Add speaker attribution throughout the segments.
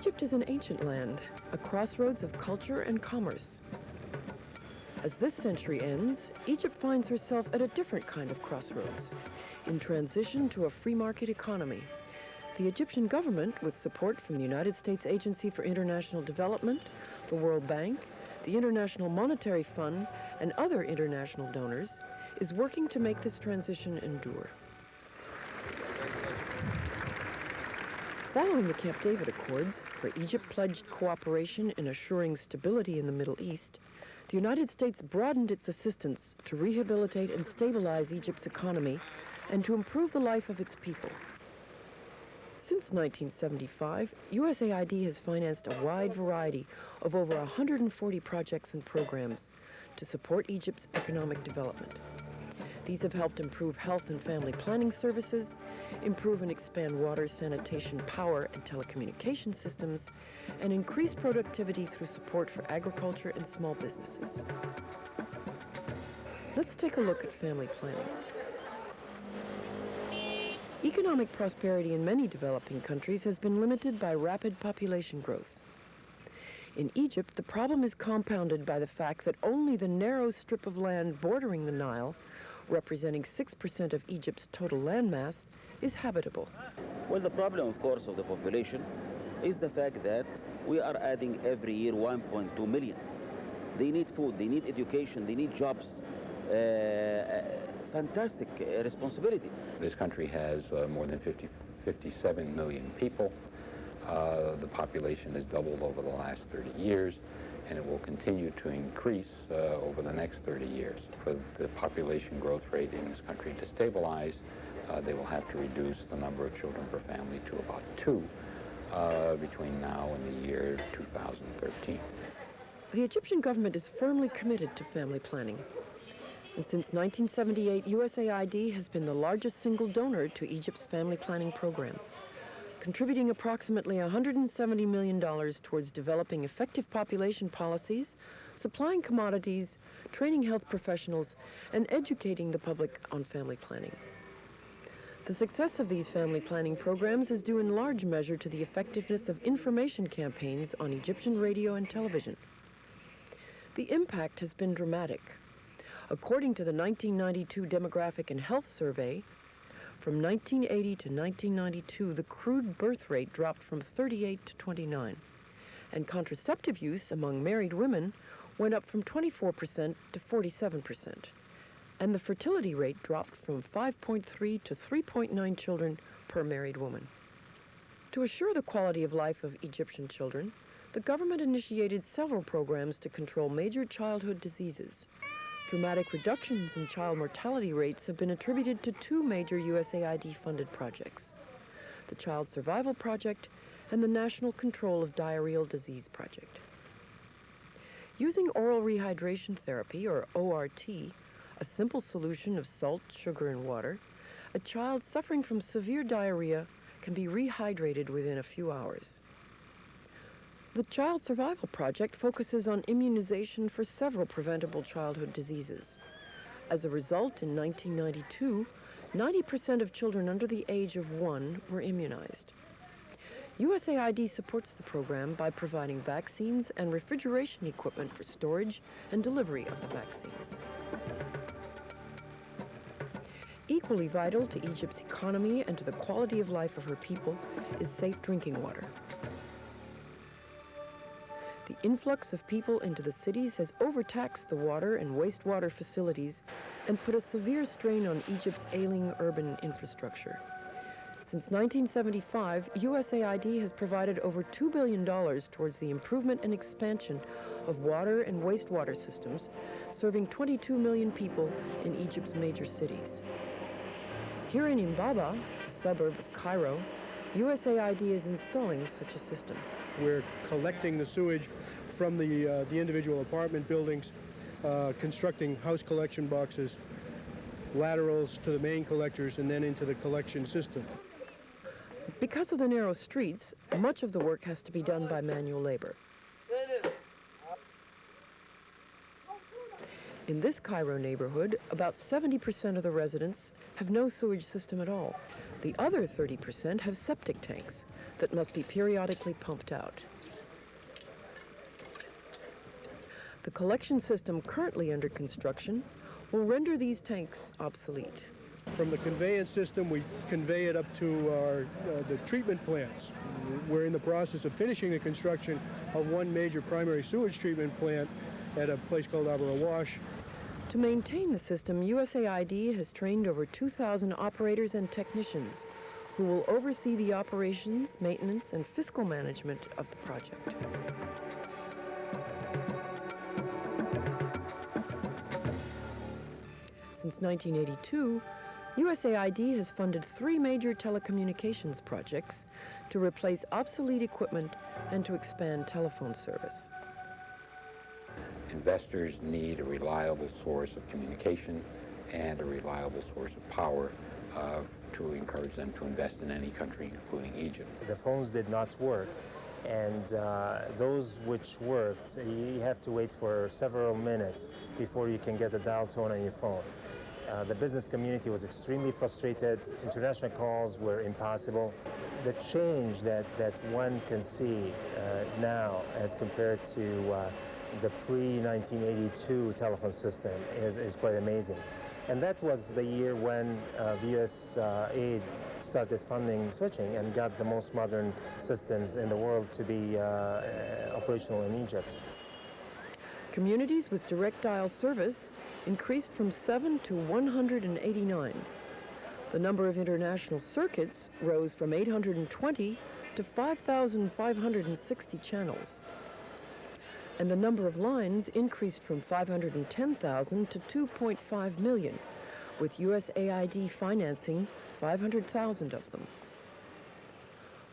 Speaker 1: Egypt is an ancient land, a crossroads of culture and commerce. As this century ends, Egypt finds herself at a different kind of crossroads, in transition to a free market economy. The Egyptian government, with support from the United States Agency for International Development, the World Bank, the International Monetary Fund, and other international donors, is working to make this transition endure. Following the Camp David Accords, where Egypt pledged cooperation in assuring stability in the Middle East, the United States broadened its assistance to rehabilitate and stabilize Egypt's economy and to improve the life of its people. Since 1975, USAID has financed a wide variety of over 140 projects and programs to support Egypt's economic development. These have helped improve health and family planning services, improve and expand water, sanitation, power, and telecommunication systems, and increase productivity through support for agriculture and small businesses. Let's take a look at family planning. Economic prosperity in many developing countries has been limited by rapid population growth. In Egypt, the problem is compounded by the fact that only the narrow strip of land bordering the Nile, representing 6% of Egypt's total landmass, is habitable.
Speaker 2: Well, the problem, of course, of the population is the fact that we are adding every year 1.2 million. They need food, they need education, they need jobs. Fantastic responsibility.
Speaker 3: This country has more than 57 million people. The population has doubled over the last 30 years, and it will continue to increase over the next 30 years. For the population growth rate in this country to stabilize, they will have to reduce the number of children per family to about 2 between now and the year 2013.
Speaker 1: The Egyptian government is firmly committed to family planning. And since 1978, USAID has been the largest single donor to Egypt's family planning program, contributing approximately $170 million towards developing effective population policies, supplying commodities, training health professionals, and educating the public on family planning. The success of these family planning programs is due in large measure to the effectiveness of information campaigns on Egyptian radio and television. The impact has been dramatic. According to the 1992 Demographic and Health Survey, from 1980 to 1992, the crude birth rate dropped from 38 to 29, and contraceptive use among married women went up from 24% to 47%, and the fertility rate dropped from 5.3 to 3.9 children per married woman. To assure the quality of life of Egyptian children, the government initiated several programs to control major childhood diseases. Dramatic reductions in child mortality rates have been attributed to 2 major USAID-funded projects, the Child Survival Project and the National Control of Diarrheal Disease Project. Using oral rehydration therapy, or ORT, a simple solution of salt, sugar, and water, a child suffering from severe diarrhea can be rehydrated within a few hours. The Child Survival Project focuses on immunization for several preventable childhood diseases. As a result, in 1992, 90% of children under the age of 1 were immunized. USAID supports the program by providing vaccines and refrigeration equipment for storage and delivery of the vaccines. Equally vital to Egypt's economy and to the quality of life of her people is safe drinking water. The influx of people into the cities has overtaxed the water and wastewater facilities and put a severe strain on Egypt's ailing urban infrastructure. Since 1975, USAID has provided over $2 billion towards the improvement and expansion of water and wastewater systems, serving 22 million people in Egypt's major cities. Here in Imbaba, a suburb of Cairo, USAID is installing such a system.
Speaker 4: We're collecting the sewage from the individual apartment buildings, constructing house collection boxes, laterals to the main collectors, and then into the collection system.
Speaker 1: Because of the narrow streets, much of the work has to be done by manual labor. In this Cairo neighborhood, about 70% of the residents have no sewage system at all. The other 30% have septic tanks that must be periodically pumped out. The collection system currently under construction will render these tanks obsolete.
Speaker 4: From the conveyance system, we convey it up to the treatment plants. We're in the process of finishing the construction of one major primary sewage treatment plant at a place called Awash.
Speaker 1: To maintain the system, USAID has trained over 2,000 operators and technicians who will oversee the operations, maintenance, and fiscal management of the project. Since 1982, USAID has funded 3 major telecommunications projects to replace obsolete equipment and to expand telephone service.
Speaker 3: Investors need a reliable source of communication and a reliable source of power to encourage them to invest in any country, including Egypt.
Speaker 5: The phones did not work, and those which worked, you have to wait for several minutes before you can get a dial tone on your phone. The business community was extremely frustrated. International calls were impossible. The change that one can see now as compared to the pre-1982 telephone system is quite amazing. And that was the year when the US aid started funding switching and got the most modern systems in the world to be operational in Egypt.
Speaker 1: Communities with direct dial service increased from 7 to 189. The number of international circuits rose from 820 to 5,560 channels. And the number of lines increased from 510,000 to 2.5 million, with USAID financing 500,000 of them.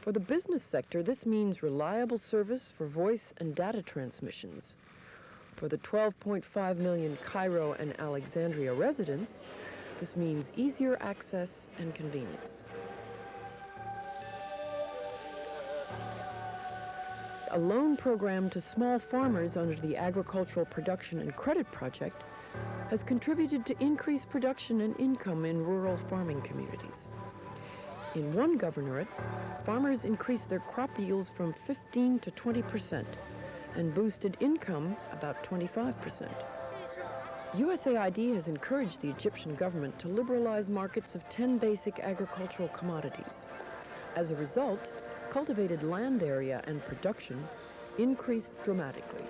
Speaker 1: For the business sector, this means reliable service for voice and data transmissions. For the 12.5 million Cairo and Alexandria residents, this means easier access and convenience. A loan program to small farmers under the Agricultural Production and Credit Project has contributed to increased production and income in rural farming communities. In one governorate, farmers increased their crop yields from 15 to 20% and boosted income about 25%. USAID has encouraged the Egyptian government to liberalize markets of 10 basic agricultural commodities. As a result, cultivated land area and production increased dramatically.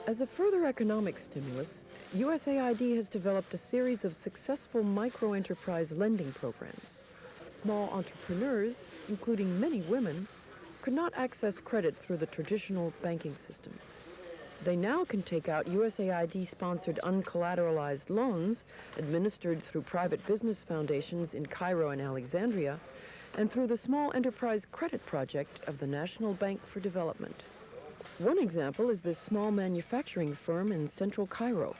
Speaker 1: As a further economic stimulus, USAID has developed a series of successful micro-enterprise lending programs. Small entrepreneurs, including many women, could not access credit through the traditional banking system. They now can take out USAID-sponsored uncollateralized loans administered through private business foundations in Cairo and Alexandria and through the Small Enterprise Credit Project of the National Bank for Development. One example is this small manufacturing firm in central Cairo.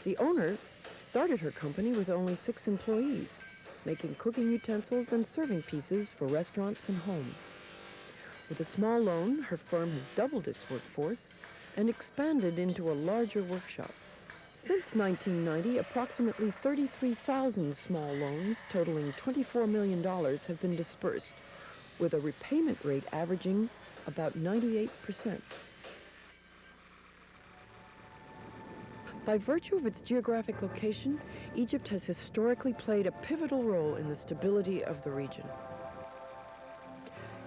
Speaker 1: The owner started her company with only 6 employees, making cooking utensils and serving pieces for restaurants and homes. With a small loan, her firm has doubled its workforce and expanded into a larger workshop. Since 1990, approximately 33,000 small loans totaling $24 million have been dispersed, with a repayment rate averaging about 98%. By virtue of its geographic location, Egypt has historically played a pivotal role in the stability of the region.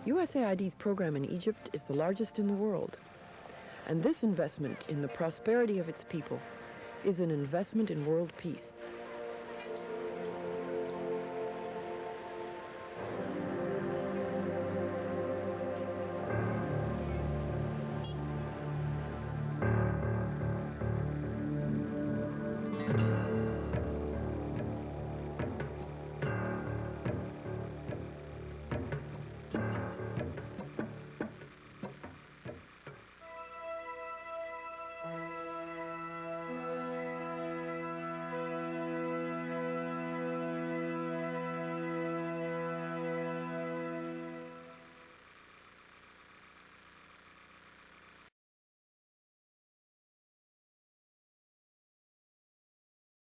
Speaker 1: USAID's program in Egypt is the largest in the world, and this investment in the prosperity of its people is an investment in world peace.